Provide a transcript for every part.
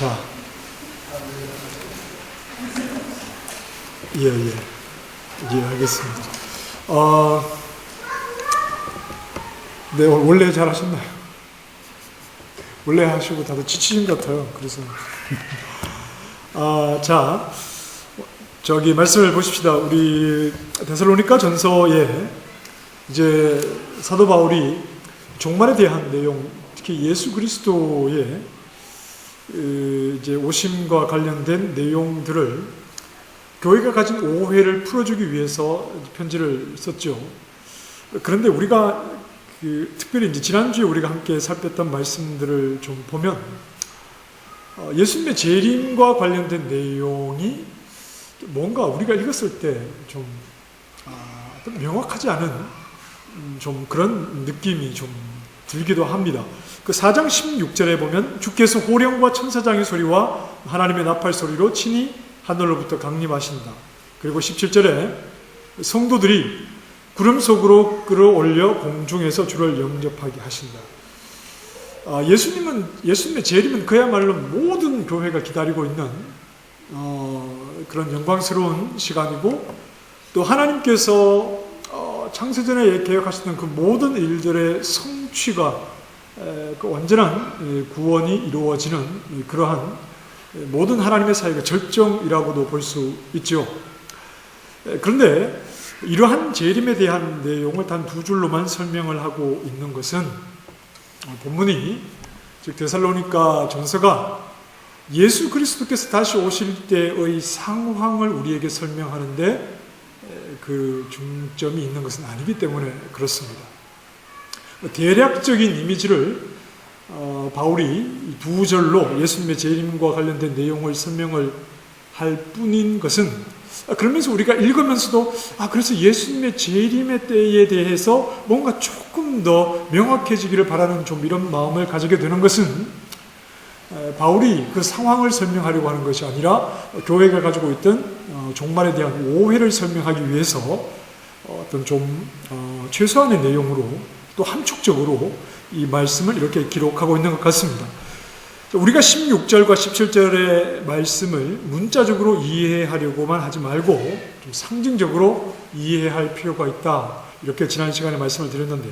자, 예, 알겠습니다. 네, 원래 잘 하셨나요? 원래 하시고 다들 지치신 것 같아요. 그래서 자, 저기 말씀을 보십시다. 우리 데살로니가 전서에 이제 사도 바울이 종말에 대한 내용, 특히 예수 그리스도의 이제 오심과 관련된 내용들을 교회가 가진 오해를 풀어주기 위해서 편지를 썼죠. 그런데 우리가 특별히 이제 지난주에 우리가 함께 살폈던 말씀들을 좀 보면 예수님의 재림과 관련된 내용이 뭔가 우리가 읽었을 때 좀 명확하지 않은 좀 그런 느낌이 좀 들기도 합니다. 그 4장 16절에 보면 주께서 호령과 천사장의 소리와 하나님의 나팔 소리로 친히 하늘로부터 강림하신다. 그리고 17절에 성도들이 구름 속으로 끌어올려 공중에서 주를 영접하게 하신다. 예수님의 재림은 그야말로 모든 교회가 기다리고 있는 그런 영광스러운 시간이고, 또 하나님께서 창세전에 계획하셨던 그 모든 일들의 성취가 그 완전한 구원이 이루어지는 그러한 모든 하나님의 사역의 절정이라고도 볼 수 있죠. 그런데 이러한 재림에 대한 내용을 단 두 줄로만 설명을 하고 있는 것은 본문이, 즉 데살로니가 전서가 예수 그리스도께서 다시 오실 때의 상황을 우리에게 설명하는데 그 중점이 있는 것은 아니기 때문에 그렇습니다. 대략적인 이미지를 바울이 두 절로 예수님의 재림과 관련된 내용을 설명을 할 뿐인 것은, 그러면서 우리가 읽으면서도 그래서 예수님의 재림의 때에 대해서 뭔가 조금 더 명확해지기를 바라는 좀 이런 마음을 가지게 되는 것은, 바울이 그 상황을 설명하려고 하는 것이 아니라 교회가 가지고 있던 종말에 대한 오해를 설명하기 위해서 어떤 좀 최소한의 내용으로 또 함축적으로 이 말씀을 이렇게 기록하고 있는 것 같습니다. 우리가 16절과 17절의 말씀을 문자적으로 이해하려고만 하지 말고 좀 상징적으로 이해할 필요가 있다, 이렇게 지난 시간에 말씀을 드렸는데,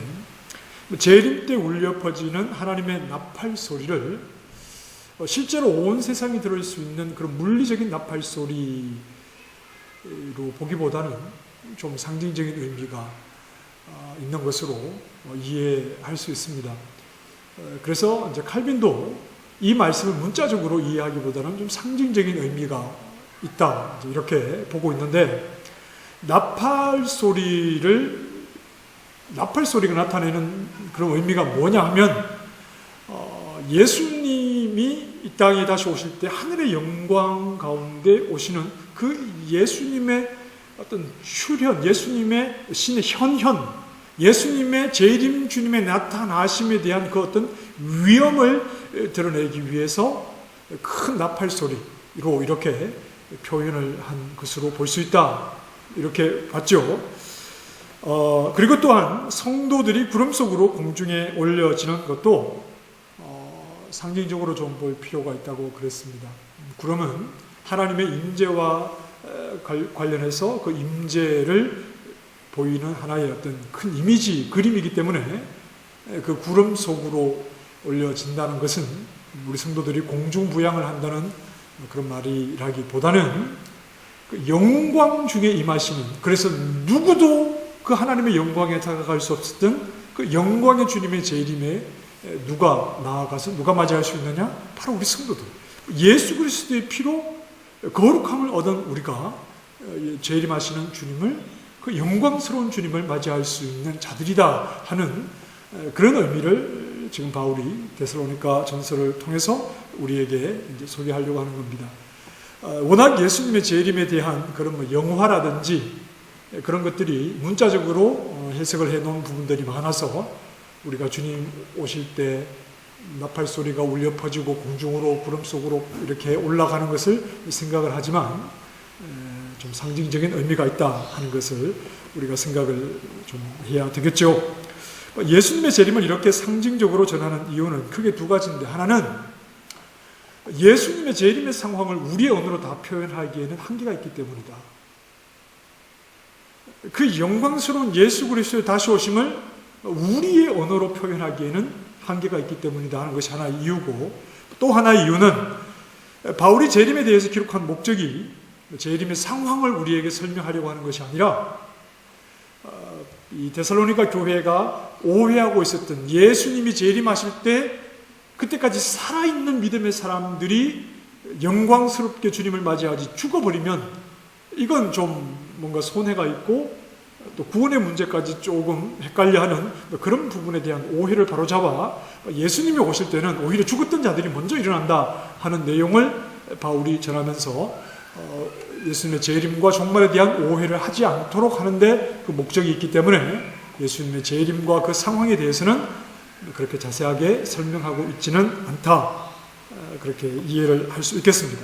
재림 때 울려 퍼지는 하나님의 나팔 소리를 실제로 온 세상이 들을 수 있는 그런 물리적인 나팔 소리로 보기보다는 좀 상징적인 의미가 있는 것으로 이해할 수 있습니다. 그래서 이제 칼빈도 이 말씀을 문자적으로 이해하기보다는 좀 상징적인 의미가 있다, 이렇게 보고 있는데, 나팔 소리가 나타내는 그런 의미가 뭐냐 하면, 예수님이 이 땅에 다시 오실 때 하늘의 영광 가운데 오시는 그 예수님의 어떤 출현, 예수님의 신의 현현, 예수님의 재림 주님의 나타나심에 대한 그 어떤 위엄을 드러내기 위해서 큰 나팔 소리로 이렇게 표현을 한 것으로 볼 수 있다, 이렇게 봤죠. 그리고 또한 성도들이 구름 속으로 공중에 올려지는 것도 상징적으로 좀 볼 필요가 있다고 그랬습니다. 구름은 하나님의 임재와 관련해서 그 임재를 보이는 하나의 어떤 큰 이미지, 그림이기 때문에 그 구름 속으로 올려진다는 것은 우리 성도들이 공중부양을 한다는 그런 말이라기보다는 그 영광 중에 임하시는, 그래서 누구도 그 하나님의 영광에 다가갈 수 없었던 그 영광의 주님의 재림에 누가 나아가서 누가 맞이할 수 있느냐? 바로 우리 성도들. 예수 그리스도의 피로 거룩함을 얻은 우리가 재림하시는 주님을, 그 영광스러운 주님을 맞이할 수 있는 자들이다 하는 그런 의미를 지금 바울이 데살로니가 전서를 통해서 우리에게 이제 소개하려고 하는 겁니다. 워낙 예수님의 재림에 대한 그런 영화라든지 그런 것들이 문자적으로 해석을 해놓은 부분들이 많아서 우리가 주님 오실 때 나팔 소리가 울려 퍼지고 공중으로 구름 속으로 이렇게 올라가는 것을 생각을 하지만 좀 상징적인 의미가 있다 하는 것을 우리가 생각을 좀 해야 되겠죠. 예수님의 재림을 이렇게 상징적으로 전하는 이유는 크게 두 가지인데, 하나는 예수님의 재림의 상황을 우리의 언어로 다 표현하기에는 한계가 있기 때문이다. 그 영광스러운 예수 그리스도의 다시 오심을 우리의 언어로 표현하기에는 한계가 있기 때문이다 하는 것이 하나의 이유고, 또 하나의 이유는 바울이 재림에 대해서 기록한 목적이 재림의 상황을 우리에게 설명하려고 하는 것이 아니라 이 데살로니가 교회가 오해하고 있었던 예수님이 재림하실 때 그때까지 살아있는 믿음의 사람들이 영광스럽게 주님을 맞이하지 죽어버리면 이건 좀 뭔가 손해가 있고 또 구원의 문제까지 조금 헷갈려하는 그런 부분에 대한 오해를 바로잡아 예수님이 오실 때는 오히려 죽었던 자들이 먼저 일어난다 하는 내용을 바울이 전하면서 예수님의 재림과 종말에 대한 오해를 하지 않도록 하는데 그 목적이 있기 때문에 예수님의 재림과 그 상황에 대해서는 그렇게 자세하게 설명하고 있지는 않다, 그렇게 이해를 할 수 있겠습니다.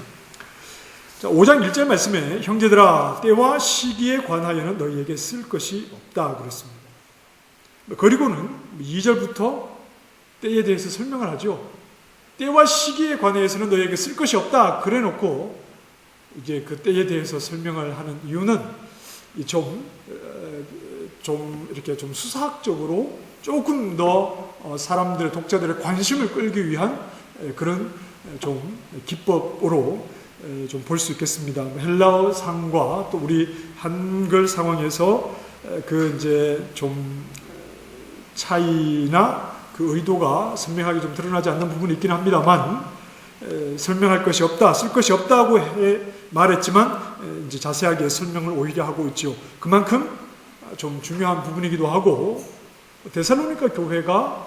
자, 5장 1절 말씀에 형제들아 때와 시기에 관하여는 너희에게 쓸 것이 없다 그랬습니다. 그리고는 2절부터 때에 대해서 설명을 하죠. 때와 시기에 관해서는 너희에게 쓸 것이 없다 그래 놓고 이제 그 때에 대해서 설명을 하는 이유는 좀 이렇게 좀 수사학적으로 조금 더 사람들의 독자들의 관심을 끌기 위한 그런 좀 기법으로 좀 볼 수 있겠습니다. 헬라어 상과 또 우리 한글 상황에서 그 이제 좀 차이나 그 의도가 선명하게 좀 드러나지 않는 부분이 있긴 합니다만, 설명할 것이 없다, 쓸 것이 없다고 말했지만 이제 자세하게 설명을 오히려 하고 있죠. 그만큼 좀 중요한 부분이기도 하고, 데살로니가 교회가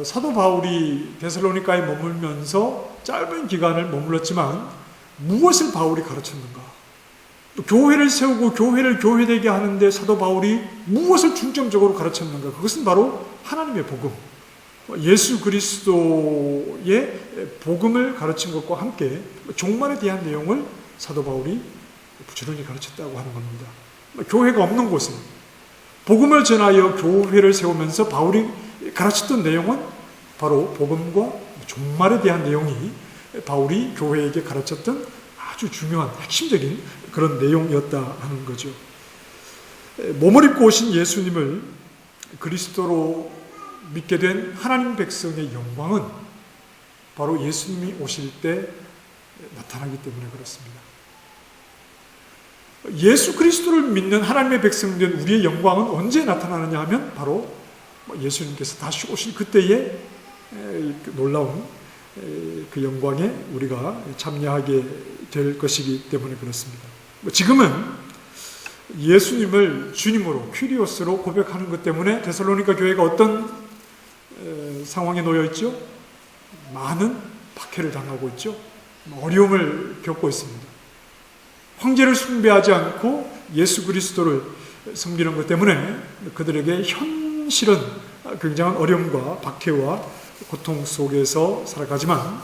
사도 바울이 데살로니가에 머물면서 짧은 기간을 머물렀지만 무엇을 바울이 가르쳤는가? 또 교회를 세우고 교회를 교회되게 하는데 사도 바울이 무엇을 중점적으로 가르쳤는가? 그것은 바로 하나님의 복음, 예수 그리스도의 복음을 가르친 것과 함께 종말에 대한 내용을 사도 바울이 부지런히 가르쳤다고 하는 겁니다. 교회가 없는 곳에 복음을 전하여 교회를 세우면서 바울이 가르쳤던 내용은 바로 복음과 종말에 대한 내용이 바울이 교회에게 가르쳤던 아주 중요한 핵심적인 그런 내용이었다 하는 거죠. 몸을 입고 오신 예수님을 그리스도로 믿게 된 하나님 백성의 영광은 바로 예수님이 오실 때 나타나기 때문에 그렇습니다. 예수 그리스도를 믿는 하나님의 백성된 우리의 영광은 언제 나타나느냐 하면 바로 예수님께서 다시 오실 그때의 놀라운 그 영광에 우리가 참여하게 될 것이기 때문에 그렇습니다. 지금은 예수님을 주님으로 퀴리오스로 고백하는 것 때문에 데살로니가 교회가 어떤 상황에 놓여 있죠? 많은 박해를 당하고 있죠. 어려움을 겪고 있습니다. 황제를 숭배하지 않고 예수 그리스도를 섬기는 것 때문에 그들에게 현실은 굉장한 어려움과 박해와 고통 속에서 살아가지만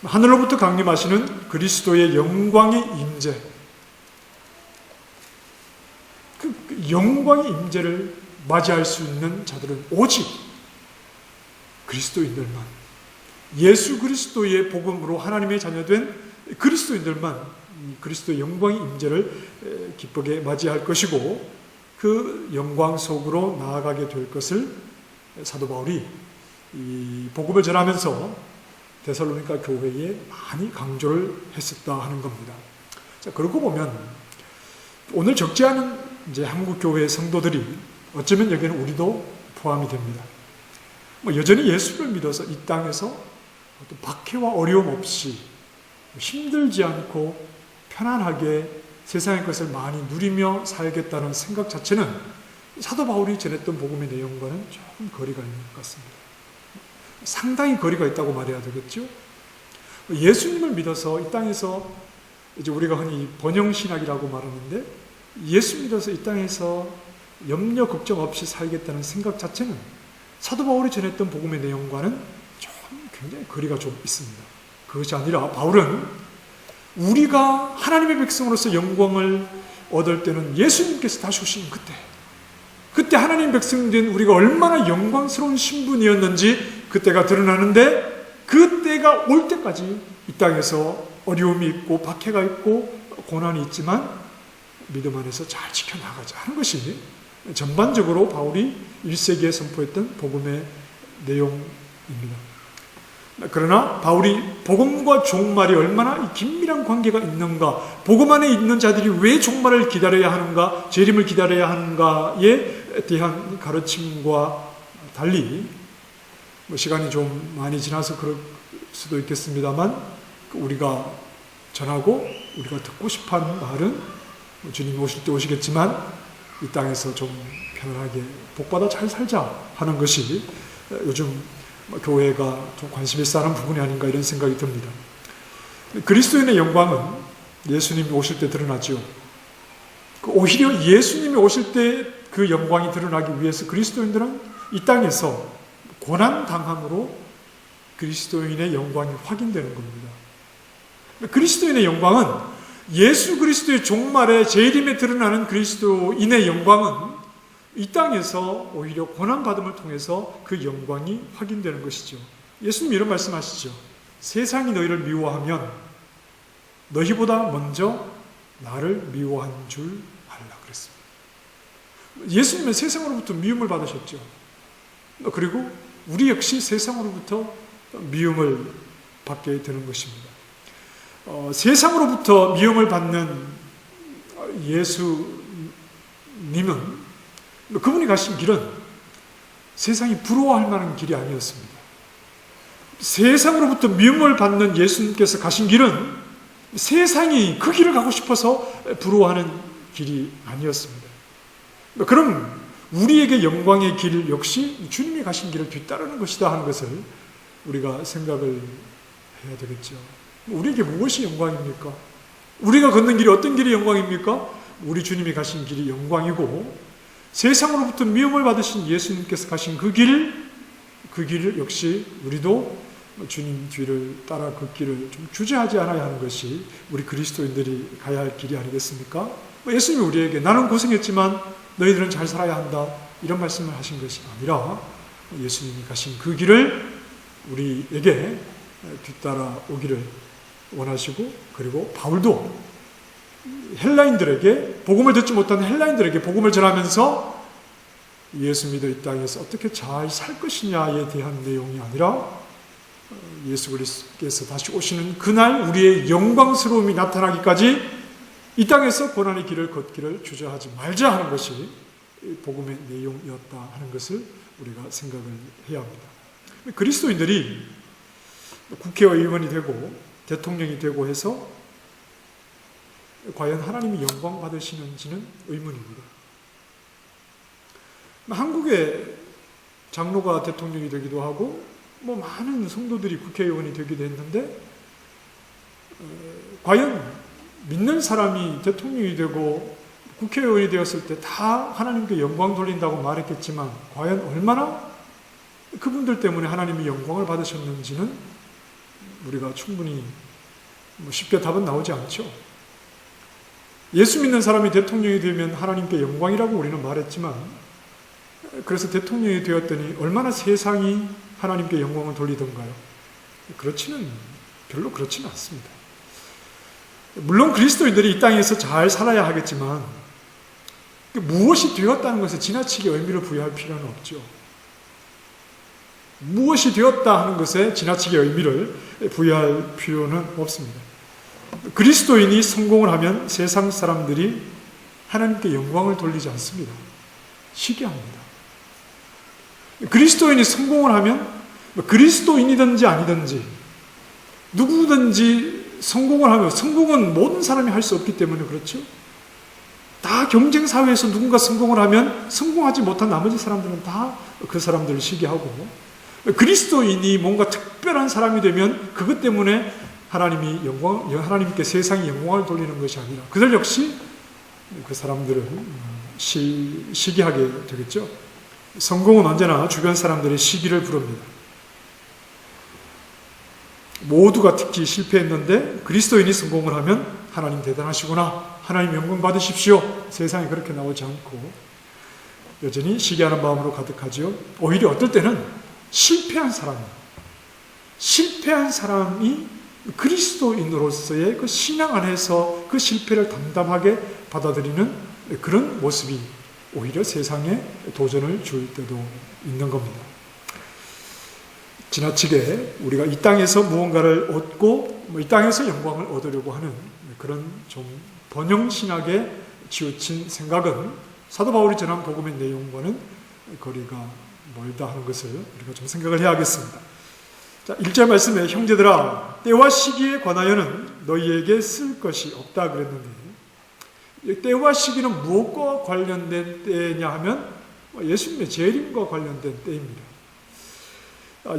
하늘로부터 강림하시는 그리스도의 영광의 임재, 그 영광의 임재를 맞이할 수 있는 자들은 오직 그리스도인들만, 예수 그리스도의 복음으로 하나님의 자녀된 그리스도인들만 그리스도의 영광의 임재를 기쁘게 맞이할 것이고 그 영광 속으로 나아가게 될 것을 사도 바울이 이 복음을 전하면서 데살로니가 교회에 많이 강조를 했었다 하는 겁니다. 자, 그러고 보면 오늘 적지 않은 이제 한국 교회 성도들이 어쩌면 여기는 우리도 포함이 됩니다. 여전히 예수를 믿어서 이 땅에서 어떤 박해와 어려움 없이 힘들지 않고 편안하게 세상의 것을 많이 누리며 살겠다는 생각 자체는 사도 바울이 전했던 복음의 내용과는 조금 거리가 있는 것 같습니다. 상당히 거리가 있다고 말해야 되겠죠. 예수님을 믿어서 이 땅에서 이제 우리가 흔히 번영신학이라고 말하는데 예수 믿어서 이 땅에서 염려 걱정 없이 살겠다는 생각 자체는 사도 바울이 전했던 복음의 내용과는 좀 굉장히 거리가 좀 있습니다. 그것이 아니라 바울은 우리가 하나님의 백성으로서 영광을 얻을 때는 예수님께서 다시 오시는 그때 하나님 백성된 우리가 얼마나 영광스러운 신분이었는지 그때가 드러나는데 그때가 올 때까지 이 땅에서 어려움이 있고 박해가 있고 고난이 있지만 믿음 안에서 잘 지켜나가자 하는 것이 전반적으로 바울이 1세기에 선포했던 복음의 내용입니다. 그러나 바울이 복음과 종말이 얼마나 긴밀한 관계가 있는가, 복음 안에 있는 자들이 왜 종말을 기다려야 하는가, 재림을 기다려야 하는가에 대한 가르침과 달리 시간이 좀 많이 지나서 그럴 수도 있겠습니다만 우리가 전하고 우리가 듣고 싶어하는 말은 주님이 오실 때 오시겠지만 이 땅에서 좀 편안하게 복받아 잘 살자 하는 것이 요즘 교회가 좀 관심 있어 하는 부분이 아닌가 이런 생각이 듭니다. 그리스도인의 영광은 예수님이 오실 때 드러나죠. 오히려 예수님이 오실 때 그 영광이 드러나기 위해서 그리스도인들은 이 땅에서 고난당함으로 그리스도인의 영광이 확인되는 겁니다. 그리스도인의 영광은 예수 그리스도의 종말에 재림에 드러나는 그리스도인의 영광은 이 땅에서 오히려 고난받음을 통해서 그 영광이 확인되는 것이죠. 예수님 이런 말씀하시죠. 세상이 너희를 미워하면 너희보다 먼저 나를 미워한 줄 알라 그랬습니다. 예수님은 세상으로부터 미움을 받으셨죠. 그리고 우리 역시 세상으로부터 미움을 받게 되는 것입니다. 세상으로부터 미움을 받는 예수님은 그분이 가신 길은 세상이 부러워할 만한 길이 아니었습니다. 세상으로부터 미움을 받는 예수님께서 가신 길은 세상이 그 길을 가고 싶어서 부러워하는 길이 아니었습니다. 그럼 우리에게 영광의 길 역시 주님이 가신 길을 뒤따르는 것이다 하는 것을 우리가 생각을 해야 되겠죠. 우리에게 무엇이 영광입니까? 우리가 걷는 길이 어떤 길이 영광입니까? 우리 주님이 가신 길이 영광이고 세상으로부터 미움을 받으신 예수님께서 가신 그 길을 역시 우리도 주님 뒤를 따라 걷기를 좀 주저하지 않아야 하는 것이 우리 그리스도인들이 가야 할 길이 아니겠습니까? 예수님이 우리에게 나는 고생했지만 너희들은 잘 살아야 한다 이런 말씀을 하신 것이 아니라 예수님이 가신 그 길을 우리에게 뒤따라 오기를 원하시고 그리고 바울도 헬라인들에게 복음을 듣지 못한 헬라인들에게 복음을 전하면서 예수 믿어 이 땅에서 어떻게 잘 살 것이냐에 대한 내용이 아니라 예수 그리스도께서 다시 오시는 그날 우리의 영광스러움이 나타나기까지 이 땅에서 고난의 길을 걷기를 주저하지 말자 하는 것이 복음의 내용이었다 하는 것을 우리가 생각을 해야 합니다. 그리스도인들이 국회의원이 되고 대통령이 되고 해서 과연 하나님이 영광 받으시는지는 의문입니다. 한국의 장로가 대통령이 되기도 하고 많은 성도들이 국회의원이 되기도 했는데 과연 믿는 사람이 대통령이 되고 국회의원이 되었을 때 다 하나님께 영광 돌린다고 말했겠지만 과연 얼마나 그분들 때문에 하나님이 영광을 받으셨는지는 우리가 충분히 쉽게 답은 나오지 않죠. 예수 믿는 사람이 대통령이 되면 하나님께 영광이라고 우리는 말했지만 그래서 대통령이 되었더니 얼마나 세상이 하나님께 영광을 돌리던가요? 별로 그렇지는 않습니다. 물론 그리스도인들이 이 땅에서 잘 살아야 하겠지만 무엇이 되었다는 것에 지나치게 의미를 부여할 필요는 없죠. 무엇이 되었다 하는 것에 지나치게 의미를 부여할 필요는 없습니다. 그리스도인이 성공을 하면 세상 사람들이 하나님께 영광을 돌리지 않습니다. 시기합니다. 그리스도인이 성공을 하면 그리스도인이든지 아니든지 누구든지 성공을 하면 성공은 모든 사람이 할 수 없기 때문에 그렇죠. 다 경쟁 사회에서 누군가 성공을 하면 성공하지 못한 나머지 사람들은 다 그 사람들을 시기하고 그리스도인이 뭔가 특별한 사람이 되면 그것 때문에 하나님께 세상이 영광을 돌리는 것이 아니라 그들 역시 그 사람들을 시기하게 되겠죠. 성공은 언제나 주변 사람들의 시기를 부릅니다. 모두가 특히 실패했는데 그리스도인이 성공을 하면 하나님 대단하시구나, 하나님 영광 받으십시오. 세상에 그렇게 나오지 않고 여전히 시기하는 마음으로 가득하죠. 오히려 어떨 때는 실패한 사람이 그리스도인으로서의 그 신앙 안에서 그 실패를 담담하게 받아들이는 그런 모습이 오히려 세상에 도전을 줄 때도 있는 겁니다. 지나치게 우리가 이 땅에서 무언가를 얻고 이 땅에서 영광을 얻으려고 하는 그런 좀 번영신학에 치우친 생각은 사도 바울이 전한 복음의 내용과는 거리가 멀다 하는 것을 우리가 좀 생각을 해야겠습니다. 자, 1절 말씀에 형제들아 때와 시기에 관하여는 너희에게 쓸 것이 없다 그랬는데, 때와 시기는 무엇과 관련된 때냐 하면 예수님의 재림과 관련된 때입니다.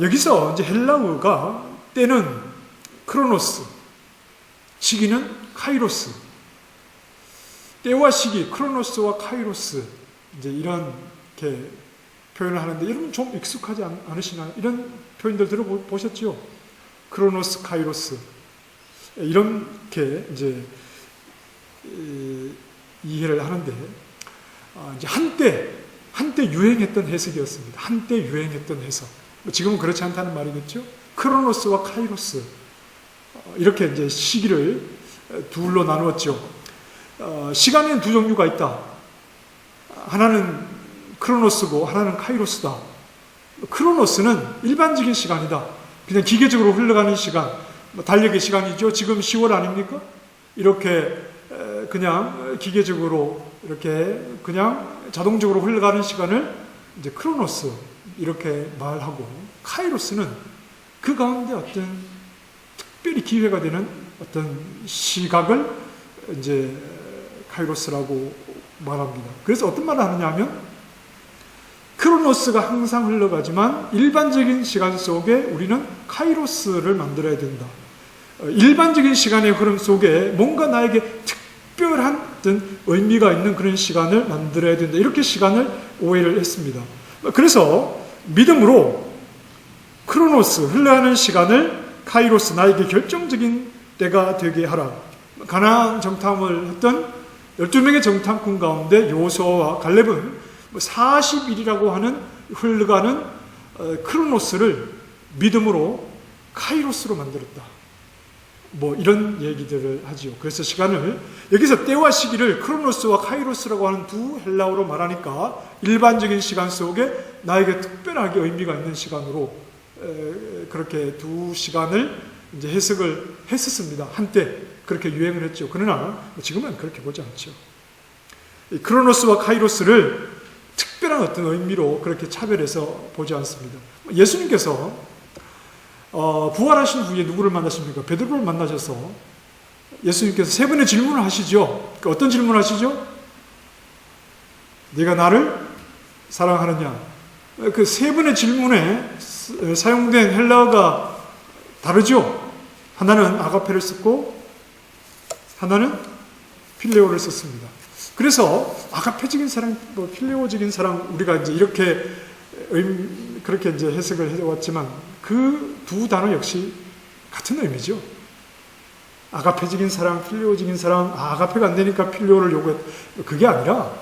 여기서 이제 헬라어가 때는 크로노스, 시기는 카이로스. 때와 시기, 크로노스와 카이로스, 이제 이렇게 표현을 하는데 여러분 좀 익숙하지 않으시나요? 이런 표현들 들어보셨죠? 크로노스, 카이로스. 이렇게 이제 이해를 하는데, 이제 한때 유행했던 해석이었습니다. 한때 유행했던 해석. 지금은 그렇지 않다는 말이겠죠? 크로노스와 카이로스. 이렇게 이제 시기를 둘로 나누었죠. 시간에는 두 종류가 있다. 하나는 크로노스고 하나는 카이로스다. 크로노스는 일반적인 시간이다. 그냥 기계적으로 흘러가는 시간, 달력의 시간이죠. 지금 10월 아닙니까? 이렇게 그냥 기계적으로 이렇게 그냥 자동적으로 흘러가는 시간을 이제 크로노스 이렇게 말하고, 카이로스는 그 가운데 어떤 특별히 기회가 되는 어떤 시각을 이제 카이로스라고 말합니다. 그래서 어떤 말을 하느냐 하면, 크로노스가 항상 흘러가지만 일반적인 시간 속에 우리는 카이로스를 만들어야 된다. 일반적인 시간의 흐름 속에 뭔가 나에게 특별한 어떤 의미가 있는 그런 시간을 만들어야 된다. 이렇게 시간을 오해를 했습니다. 그래서 믿음으로 크로노스, 흘러가는 시간을 카이로스, 나에게 결정적인 때가 되게 하라. 가나안 정탐을 했던 12명의 정탐꾼 가운데 여호수아와 갈렙은 40일이라고 하는 흘러가는 크로노스를 믿음으로 카이로스로 만들었다. 이런 얘기들을 하지요. 그래서 시간을, 여기서 때와 시기를 크로노스와 카이로스라고 하는 두 헬라어로 말하니까 일반적인 시간 속에 나에게 특별하게 의미가 있는 시간으로 그렇게 두 시간을 이제 해석을 했었습니다. 한때 그렇게 유행을 했죠. 그러나 지금은 그렇게 보지 않죠. 이 크로노스와 카이로스를 특별한 어떤 의미로 그렇게 차별해서 보지 않습니다. 예수님께서 부활하신 후에 누구를 만나십니까? 베드로를 만나셔서 예수님께서 세 번의 질문을 하시죠. 어떤 질문을 하시죠? 네가 나를 사랑하느냐? 그 세 번의 질문에 사용된 헬라어가 다르죠. 하나는 아가페를 썼고 하나는 필레오를 썼습니다. 그래서 아가페적인 사랑, 필레오적인 사랑, 우리가 이제 이렇게 그렇게 이제 해석을 해왔지만 그 두 단어 역시 같은 의미죠. 아가페적인 사랑, 필레오적인 사랑, 아가페가 안 되니까 필레오를 요구했. 그게 아니라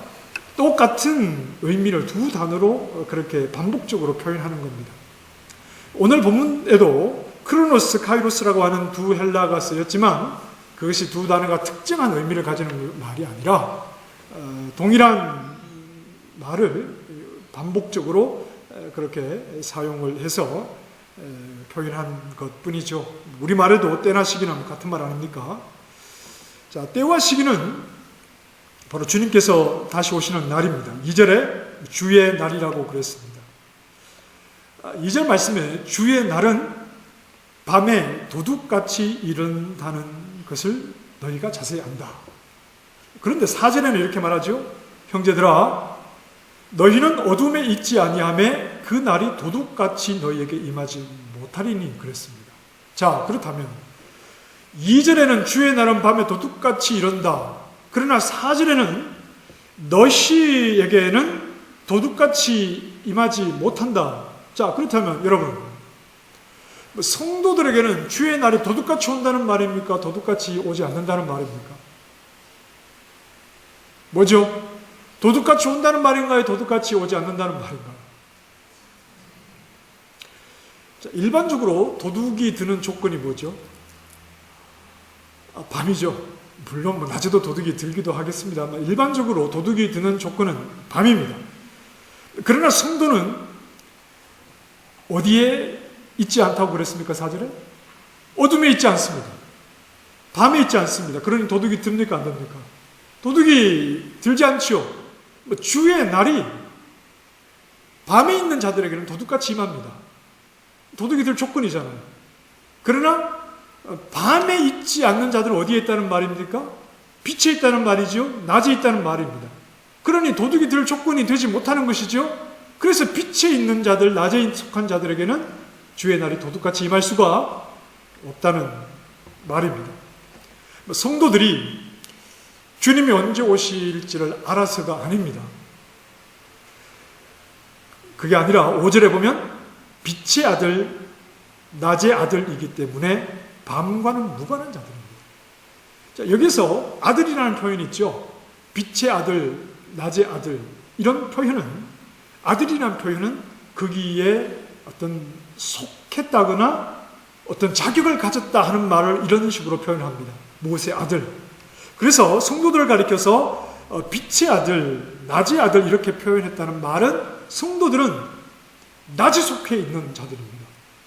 똑같은 의미를 두 단어로 그렇게 반복적으로 표현하는 겁니다. 오늘 본문에도 크로노스, 카이로스라고 하는 두 헬라가 쓰였지만 그것이 두 단어가 특정한 의미를 가지는 말이 아니라 동일한 말을 반복적으로 그렇게 사용을 해서 표현한 것뿐이죠. 우리말에도 때나 시기는 같은 말 아닙니까? 자, 때와 시기는 바로 주님께서 다시 오시는 날입니다. 2절에 주의 날이라고 그랬습니다. 2절 말씀에 주의 날은 밤에 도둑같이 이른다는 것을 너희가 자세히 안다. 그런데 4절에는 이렇게 말하죠. 형제들아 너희는 어둠에 있지 아니하매 그 날이 도둑같이 너희에게 임하지 못하리니 그랬습니다. 자, 그렇다면 2절에는 주의 날은 밤에 도둑같이 이른다. 그러나 4절에는 너희에게는 도둑같이 임하지 못한다. 자, 그렇다면 여러분, 성도들에게는 주의 날이 도둑같이 온다는 말입니까? 도둑같이 오지 않는다는 말입니까? 뭐죠? 도둑같이 온다는 말인가요? 도둑같이 오지 않는다는 말인가요? 자, 일반적으로 도둑이 드는 조건이 뭐죠? 밤이죠. 물론 낮에도 도둑이 들기도 하겠습니다만 일반적으로 도둑이 드는 조건은 밤입니다. 그러나 성도는 어디에 있지 않다고 그랬습니까? 4절에? 어둠에 있지 않습니다. 밤에 있지 않습니다. 그러니 도둑이 듭니까? 안 듭니까? 도둑이 들지 않지요. 주의 날이 밤에 있는 자들에게는 도둑같이 임합니다. 도둑이 들 조건이잖아요. 그러나 밤에 있지 않는 자들은 어디에 있다는 말입니까? 빛에 있다는 말이죠. 낮에 있다는 말입니다. 그러니 도둑이 들 조건이 되지 못하는 것이죠. 그래서 빛에 있는 자들, 낮에 속한 자들에게는 주의 날이 도둑같이 임할 수가 없다는 말입니다. 성도들이 주님이 언제 오실지를 알아서가 아닙니다. 그게 아니라 5절에 보면 빛의 아들, 낮의 아들이기 때문에 밤과는 무관한 자들입니다. 자, 여기서 아들이라는 표현이 있죠. 빛의 아들, 낮의 아들. 이런 표현은, 아들이라는 표현은 거기에 어떤 속했다거나 어떤 자격을 가졌다 하는 말을 이런 식으로 표현합니다. 무엇의 아들. 그래서 성도들을 가리켜서 빛의 아들, 낮의 아들 이렇게 표현했다는 말은 성도들은 낮에 속해 있는 자들입니다.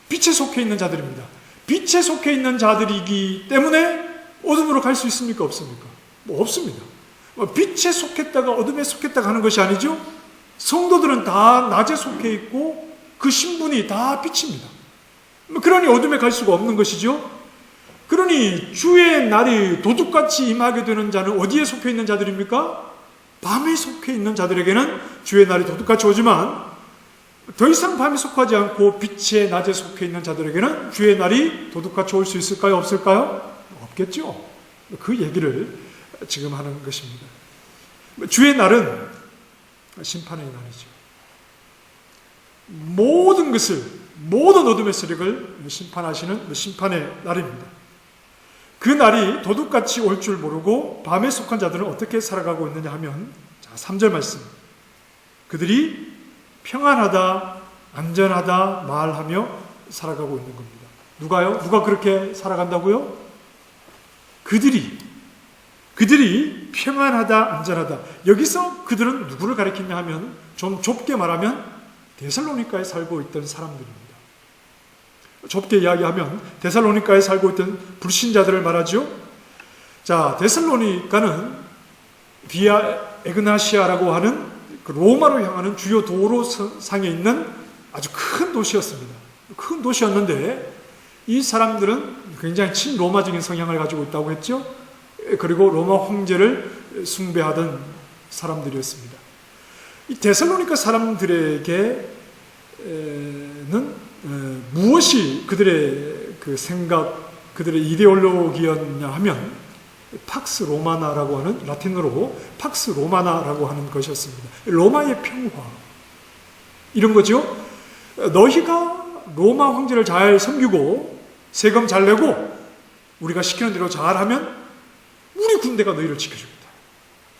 빛에 속해 있는 자들입니다. 빛에 속해 있는 자들이기 때문에 어둠으로 갈 수 있습니까? 없습니까? 없습니다. 빛에 속했다가 어둠에 속했다가 하는 것이 아니죠. 성도들은 다 낮에 속해 있고 그 신분이 다 빛입니다. 그러니 어둠에 갈 수가 없는 것이죠. 그러니 주의 날이 도둑같이 임하게 되는 자는 어디에 속해 있는 자들입니까? 밤에 속해 있는 자들에게는 주의 날이 도둑같이 오지만 더 이상 밤에 속하지 않고 빛의 낮에 속해 있는 자들에게는 주의 날이 도둑같이 올 수 있을까요? 없을까요? 없겠죠. 그 얘기를 지금 하는 것입니다. 주의 날은 심판의 날이죠. 모든 것을, 모든 어둠의 세력을 심판하시는 심판의 날입니다. 그 날이 도둑같이 올 줄 모르고 밤에 속한 자들은 어떻게 살아가고 있느냐 하면, 자, 3절 말씀. 그들이 평안하다, 안전하다 말하며 살아가고 있는 겁니다. 누가요? 누가 그렇게 살아간다고요? 그들이 평안하다, 안전하다. 여기서 그들은 누구를 가리키냐 하면, 좀 좁게 말하면 데살로니가에 살고 있던 사람들입니다. 좁게 이야기하면 데살로니가에 살고 있던 불신자들을 말하죠. 자, 데살로니가는 비아 에그나시아라고 하는 그 로마로 향하는 주요 도로상에 있는 아주 큰 도시였습니다. 큰 도시였는데 이 사람들은 굉장히 친로마적인 성향을 가지고 있다고 했죠. 그리고 로마 황제를 숭배하던 사람들이었습니다. 이 데살로니가 사람들에게는 무엇이 그들의 그 생각, 그들의 이데올로기였냐 하면 팍스 로마나라고 하는, 라틴어로 팍스 로마나라고 하는 것이었습니다. 로마의 평화, 이런 거죠. 너희가 로마 황제를 잘 섬기고 세금 잘 내고 우리가 시키는 대로 잘하면 우리 군대가 너희를 지켜주겠다.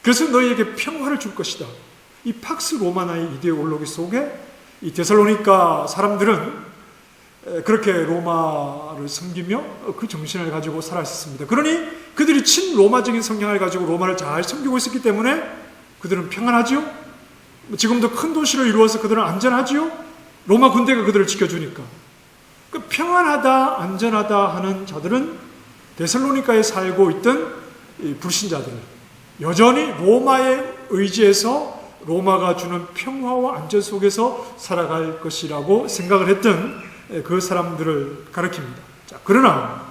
그래서 너희에게 평화를 줄 것이다. 이 팍스 로마나의 이데올로기 속에 이 데살로니가 사람들은 그렇게 로마를 섬기며 그 정신을 가지고 살았습니다. 그러니 그들이 친로마적인 성향을 가지고 로마를 잘 섬기고 있었기 때문에 그들은 평안하죠. 지금도 큰 도시를 이루어서 그들은 안전하죠. 로마 군대가 그들을 지켜주니까. 그 평안하다, 안전하다 하는 자들은 데살로니가에 살고 있던 이 불신자들, 여전히 로마에 의지해서 로마가 주는 평화와 안전 속에서 살아갈 것이라고 생각을 했던 그 사람들을 가리킵니다. 자, 그러나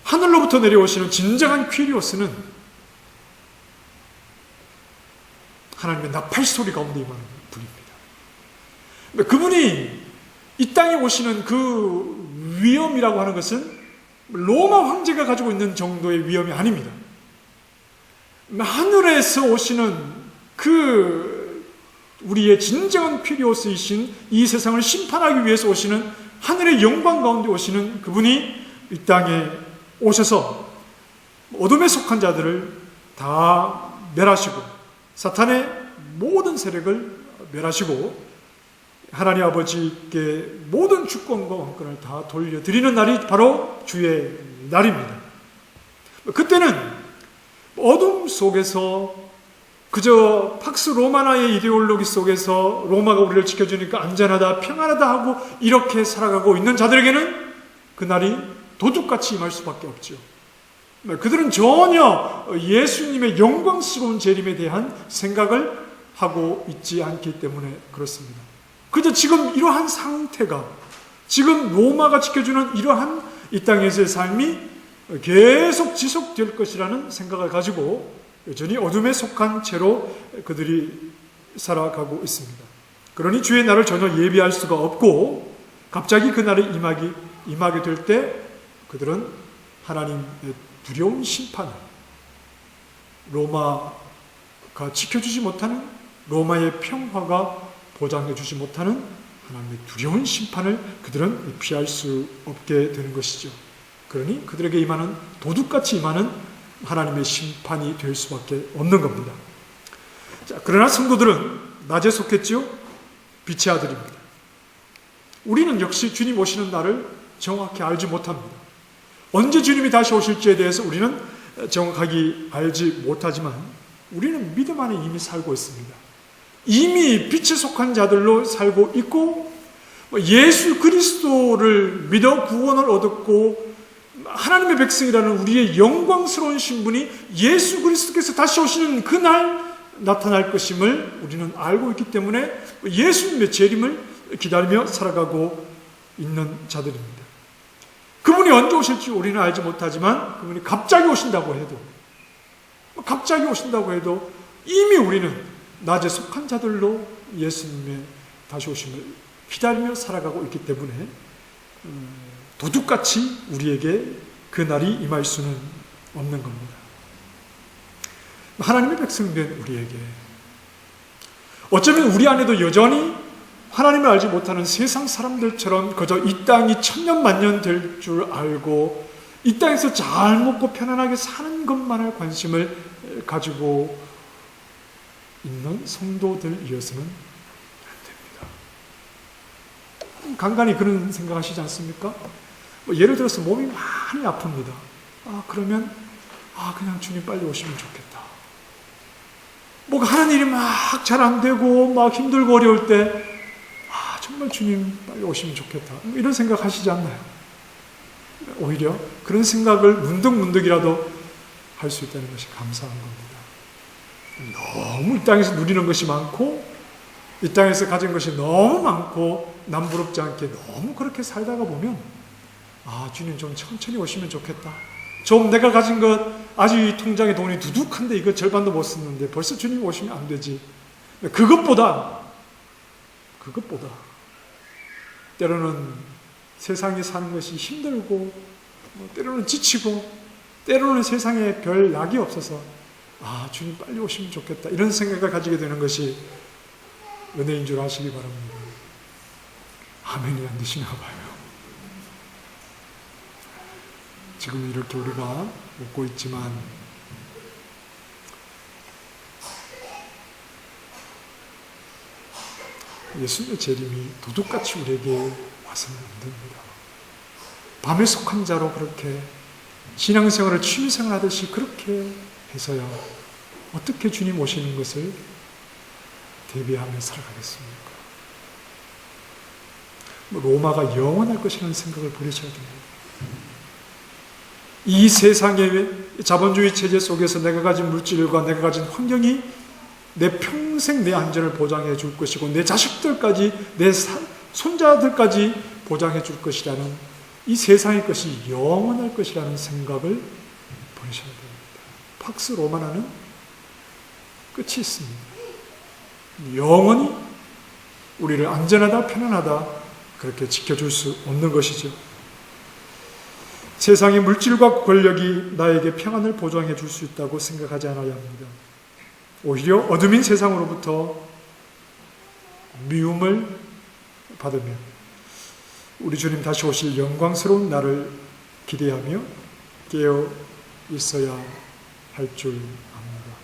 하늘로부터 내려오시는 진정한 퀴리오스는 하나님의 나팔 소리 가운데 임하는 분입니다. 그분이 이 땅에 오시는 그 위엄이라고 하는 것은 로마 황제가 가지고 있는 정도의 위엄이 아닙니다. 하늘에서 오시는 그 우리의 진정한 퀴리오스이신, 이 세상을 심판하기 위해서 오시는, 하늘의 영광 가운데 오시는 그분이 이 땅에 오셔서 어둠에 속한 자들을 다 멸하시고 사탄의 모든 세력을 멸하시고 하나님 아버지께 모든 주권과 왕권을 다 돌려드리는 날이 바로 주의 날입니다. 그때는 어둠 속에서 그저 팍스 로마나의 이데올로기 속에서 로마가 우리를 지켜주니까 안전하다, 평안하다 하고 이렇게 살아가고 있는 자들에게는 그날이 도둑같이 임할 수밖에 없죠. 그들은 전혀 예수님의 영광스러운 재림에 대한 생각을 하고 있지 않기 때문에 그렇습니다. 그저 지금 이러한 상태가, 지금 로마가 지켜주는 이러한 이 땅에서의 삶이 계속 지속될 것이라는 생각을 가지고 여전히 어둠에 속한 채로 그들이 살아가고 있습니다. 그러니 주의 날을 전혀 예비할 수가 없고 갑자기 그날이 임하게 될 때 그들은 하나님의 두려운 심판을, 로마가 지켜주지 못하는, 로마의 평화가 보장해주지 못하는 하나님의 두려운 심판을 그들은 피할 수 없게 되는 것이죠. 그러니 그들에게 임하는, 도둑같이 임하는 하나님의 심판이 될 수밖에 없는 겁니다. 자, 그러나 성도들은 낮에 속했지요? 빛의 아들입니다. 우리는 역시 주님 오시는 날을 정확히 알지 못합니다. 언제 주님이 다시 오실지에 대해서 우리는 정확하게 알지 못하지만 우리는 믿음 안에 이미 살고 있습니다. 이미 빛에 속한 자들로 살고 있고 예수 그리스도를 믿어 구원을 얻었고 하나님의 백성이라는 우리의 영광스러운 신분이 예수 그리스도께서 다시 오시는 그날 나타날 것임을 우리는 알고 있기 때문에 예수님의 재림을 기다리며 살아가고 있는 자들입니다. 그분이 언제 오실지 우리는 알지 못하지만 그분이 갑자기 오신다고 해도 이미 우리는 낮에 속한 자들로 예수님의 다시 오심을 기다리며 살아가고 있기 때문에 도둑같이 우리에게 그 날이 임할 수는 없는 겁니다. 하나님의 백성된 우리에게 어쩌면 우리 안에도 여전히 하나님을 알지 못하는 세상 사람들처럼 그저 이 땅이 천년만년 될 줄 알고 이 땅에서 잘 먹고 편안하게 사는 것만을 관심을 가지고 있는 성도들이어서는 안 됩니다. 간간히 그런 생각하시지 않습니까? 예를 들어서 몸이 많이 아픕니다. 그러면 그냥 주님 빨리 오시면 좋겠다. 뭐가 하는 일이 막 잘 안 되고 막 힘들고 어려울 때 정말 주님 빨리 오시면 좋겠다. 이런 생각 하시지 않나요? 오히려 그런 생각을 문득문득이라도 할 수 있다는 것이 감사한 겁니다. 너무 이 땅에서 누리는 것이 많고 이 땅에서 가진 것이 너무 많고 남부럽지 않게 너무 그렇게 살다가 보면 주님 좀 천천히 오시면 좋겠다. 좀 내가 가진 것 아직 이 통장에 돈이 두둑한데 이거 절반도 못 썼는데 벌써 주님 오시면 안 되지. 그것보다 때로는 세상에 사는 것이 힘들고 때로는 지치고 때로는 세상에 별 낙이 없어서 주님 빨리 오시면 좋겠다 이런 생각을 가지게 되는 것이 은혜인 줄 아시기 바랍니다. 아멘이 안 되시나 봐요. 지금 이렇게 우리가 웃고 있지만 예수님의 재림이 도둑같이 우리에게 와서는 안 됩니다. 밤에 속한 자로 그렇게 신앙생활을 취미생활 하듯이 그렇게 해서야 어떻게 주님 오시는 것을 대비하며 살아가겠습니까? 로마가 영원할 것이라는 생각을 버리셔야 됩니다. 이 세상의 자본주의 체제 속에서 내가 가진 물질과 내가 가진 환경이 내 평생 내 안전을 보장해 줄 것이고 내 자식들까지 내 손자들까지 보장해 줄 것이라는 이 세상의 것이 영원할 것이라는 생각을 버리셔야 됩니다. 팍스 로마나는 끝이 있습니다. 영원히 우리를 안전하다 편안하다 그렇게 지켜줄 수 없는 것이죠. 세상의 물질과 권력이 나에게 평안을 보장해 줄 수 있다고 생각하지 않아야 합니다. 오히려 어둠인 세상으로부터 미움을 받으며 우리 주님 다시 오실 영광스러운 날을 기대하며 깨어 있어야 할 줄 압니다.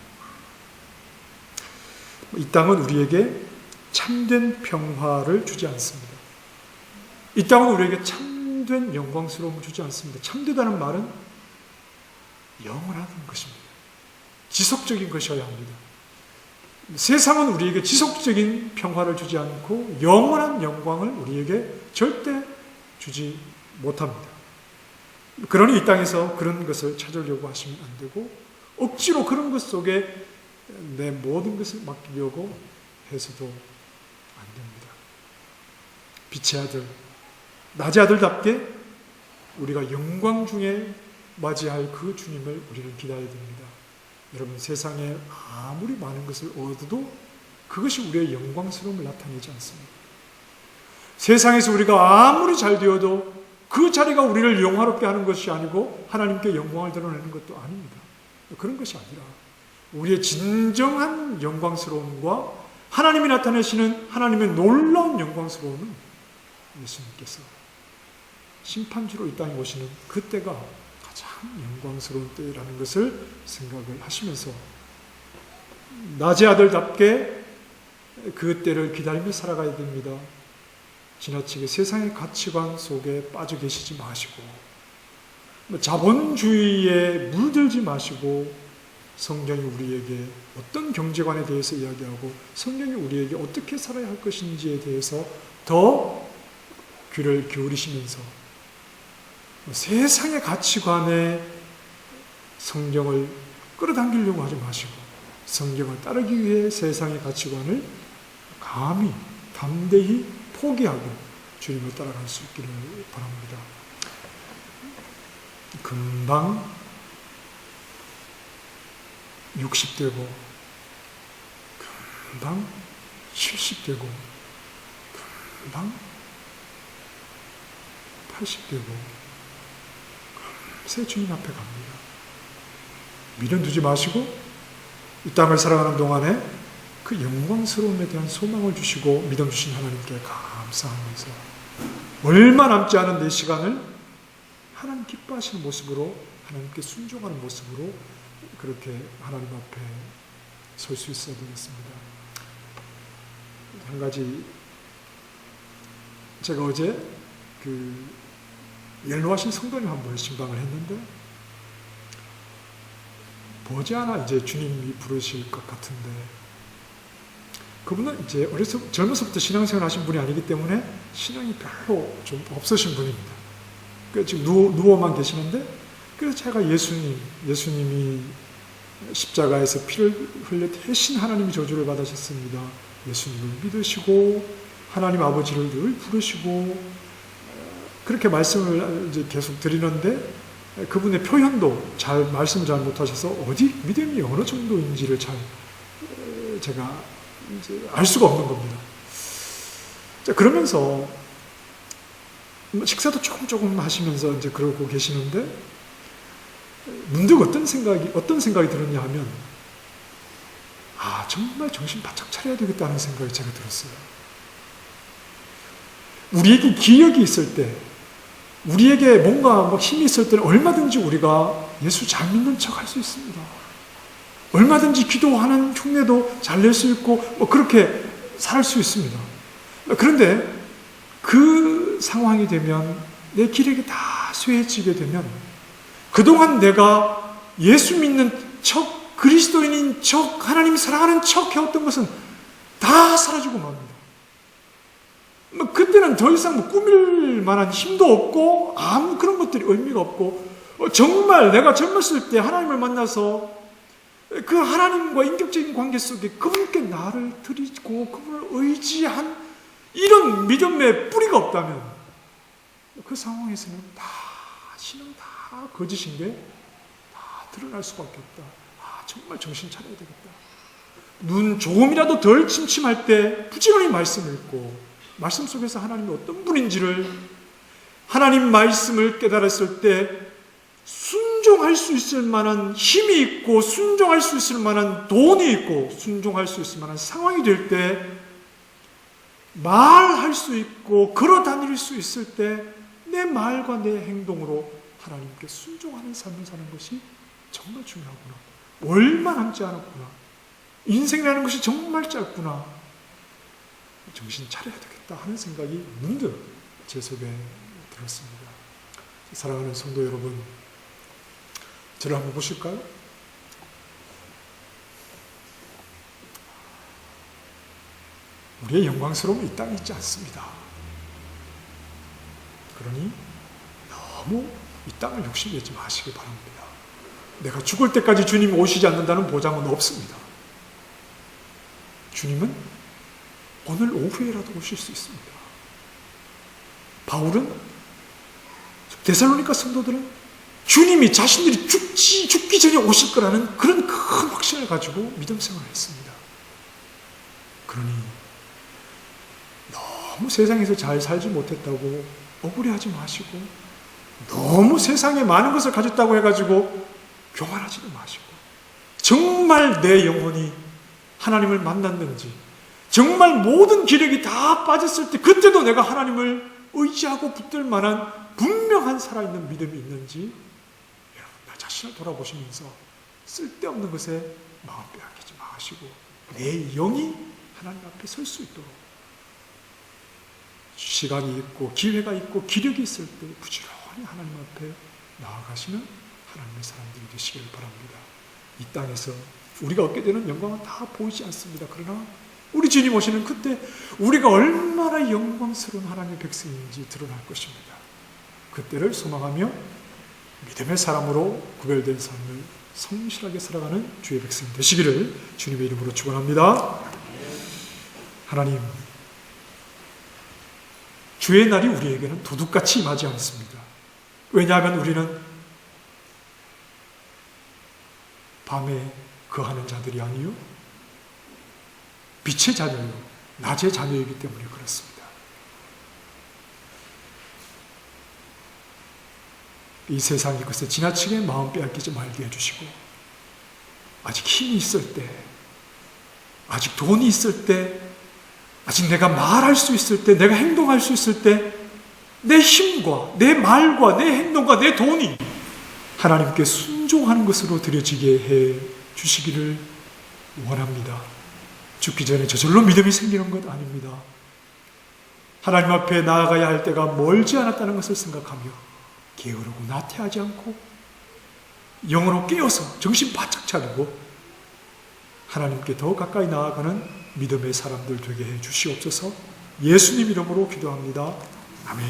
이 땅은 우리에게 참된 평화를 주지 않습니다. 이 땅은 우리에게 참된 영광스러움을 주지 않습니다. 참되다는 말은 영원한 것입니다. 지속적인 것이어야 합니다. 세상은 우리에게 지속적인 평화를 주지 않고 영원한 영광을 우리에게 절대 주지 못합니다. 그러니 이 땅에서 그런 것을 찾으려고 하시면 안 되고 억지로 그런 것 속에 내 모든 것을 맡기려고 해서도 안 됩니다. 빛의 아들, 낮의 아들답게 우리가 영광 중에 맞이할 그 주님을 우리는 기다려야 됩니다. 여러분, 세상에 아무리 많은 것을 얻어도 그것이 우리의 영광스러움을 나타내지 않습니다. 세상에서 우리가 아무리 잘 되어도 그 자리가 우리를 영화롭게 하는 것이 아니고 하나님께 영광을 드러내는 것도 아닙니다. 그런 것이 아니라 우리의 진정한 영광스러움과 하나님이 나타내시는 하나님의 놀라운 영광스러움은 예수님께서 심판주로 이 땅에 오시는 그때가 가장 영광스러운 때라는 것을 생각을 하시면서 낮의 아들답게 그 때를 기다리며 살아가야 됩니다. 지나치게 세상의 가치관 속에 빠져 계시지 마시고 자본주의에 물들지 마시고 성경이 우리에게 어떤 경제관에 대해서 이야기하고 성경이 우리에게 어떻게 살아야 할 것인지에 대해서 더 귀를 기울이시면서 세상의 가치관에 성경을 끌어당기려고 하지 마시고 성경을 따르기 위해 세상의 가치관을 감히 담대히 포기하고 주님을 따라갈 수 있기를 바랍니다. 금방 60되고 금방 70되고 금방 80되고 금세 주님 앞에 갑니다. 미련 두지 마시고 이 땅을 살아가는 동안에 그 영광스러움에 대한 소망을 주시고 믿음 주신 하나님께 감사하면서 얼마 남지 않은 내 시간을 하나님 기뻐하시는 모습으로 하나님께 순종하는 모습으로 그렇게 하나님 앞에 설 수 있어야 되겠습니다. 한 가지 제가 어제 연로하신 성도님 한 분을 신방을 했는데 머지않아 이제 주님이 부르실 것 같은데 그분은 이제 젊어서부터 신앙생활 하신 분이 아니기 때문에 신앙이 별로 좀 없으신 분입니다. 지금 누워만 계시는데 그래서 제가 예수님이 십자가에서 피를 흘려 대신 하나님이 저주를 받으셨습니다. 예수님을 믿으시고 하나님 아버지를 늘 부르시고 그렇게 말씀을 이제 계속 드리는데 그분의 표현도 말씀 잘 못하셔서 어디 믿음이 어느 정도인지를 제가 이제 알 수가 없는 겁니다. 자, 그러면서 식사도 조금 하시면서 이제 그러고 계시는데 문득 어떤 생각이 들었냐 하면 정말 정신 바짝 차려야 되겠다는 생각이 제가 들었어요. 우리에게 기력이 있을 때 우리에게 뭔가 힘이 있을 때는 얼마든지 우리가 예수 잘 믿는 척 할 수 있습니다. 얼마든지 기도하는 흉내도 잘 낼 수 있고 그렇게 살 수 있습니다. 그런데 그 상황이 되면 내 기력이 다 쇠해지게 되면 그동안 내가 예수 믿는 척, 그리스도인인 척, 하나님 사랑하는 척 해왔던 것은 다 사라지고 맙니다. 그때는 더 이상 꾸밀 만한 힘도 없고 아무 그런 것들이 의미가 없고 정말 내가 젊었을 때 하나님을 만나서 그 하나님과 인격적인 관계 속에 그분께 나를 드리고 그분을 의지한 이런 믿음의 뿌리가 없다면 그 상황에서는 신앙 다 거짓인 게 다 드러날 수밖에 없다. 정말 정신 차려야 되겠다. 눈 조금이라도 덜 침침할 때 부지런히 말씀을 읽고 말씀 속에서 하나님이 어떤 분인지를 하나님 말씀을 깨달았을 때 순종할 수 있을 만한 힘이 있고 순종할 수 있을 만한 돈이 있고 순종할 수 있을 만한 상황이 될 때 말할 수 있고 걸어 다닐 수 있을 때 내 말과 내 행동으로 하나님께 순종하는 삶을 사는 것이 정말 중요하구나. 얼마 남지 않았구나. 인생이라는 것이 정말 짧구나. 정신 차려야 되겠다 하는 생각이 문득 제 속에 들었습니다. 사랑하는 성도 여러분, 저를 한번 보실까요? 우리의 영광스러움이 이 땅에 있지 않습니다. 그러니 너무 이 땅을 욕심내지 마시기 바랍니다. 내가 죽을 때까지 주님이 오시지 않는다는 보장은 없습니다. 주님은 오늘 오후에라도 오실 수 있습니다. 바울은, 데살로니가 성도들은 주님이 자신들이 죽기 전에 오실 거라는 그런 큰 확신을 가지고 믿음 생활을 했습니다. 그러니 너무 세상에서 잘 살지 못했다고 억울해하지 마시고, 너무 세상에 많은 것을 가졌다고 해가지고 교만하지도 마시고, 정말 내 영혼이 하나님을 만났는지, 정말 모든 기력이 다 빠졌을 때 그때도 내가 하나님을 의지하고 붙들 만한 분명한 살아있는 믿음이 있는지 여러분 나 자신을 돌아보시면서 쓸데없는 것에 마음 빼앗기지 마시고 내 영이 하나님 앞에 설 수 있도록 시간이 있고 기회가 있고 기력이 있을 때 부지런히 하나님 앞에 나아가시는 하나님의 사람들이 되시길 바랍니다. 이 땅에서 우리가 얻게 되는 영광은 다 보이지 않습니다. 그러나 우리 주님 오시는 그때 우리가 얼마나 영광스러운 하나님의 백성인지 드러날 것입니다. 그때를 소망하며 믿음의 사람으로 구별된 삶을 성실하게 살아가는 주의 백성 되시기를 주님의 이름으로 축원합니다. 하나님, 주의 날이 우리에게는 도둑같이 임하지 않습니다. 왜냐하면 우리는 밤에 거하는 자들이 아니요 빛의 자녀요 낮의 자녀이기 때문에 그렇습니다. 이 세상 이것에 지나치게 마음 빼앗기지 말게 해주시고 아직 힘이 있을 때, 아직 돈이 있을 때, 아직 내가 말할 수 있을 때, 내가 행동할 수 있을 때 내 힘과 내 말과 내 행동과 내 돈이 하나님께 순종하는 것으로 드려지게 해 주시기를 원합니다. 죽기 전에 저절로 믿음이 생기는 것 아닙니다. 하나님 앞에 나아가야 할 때가 멀지 않았다는 것을 생각하며 게으르고 나태하지 않고 영으로 깨어서 정신 바짝 차리고 하나님께 더 가까이 나아가는 믿음의 사람들 되게 해 주시옵소서. 예수님 이름으로 기도합니다. 아멘.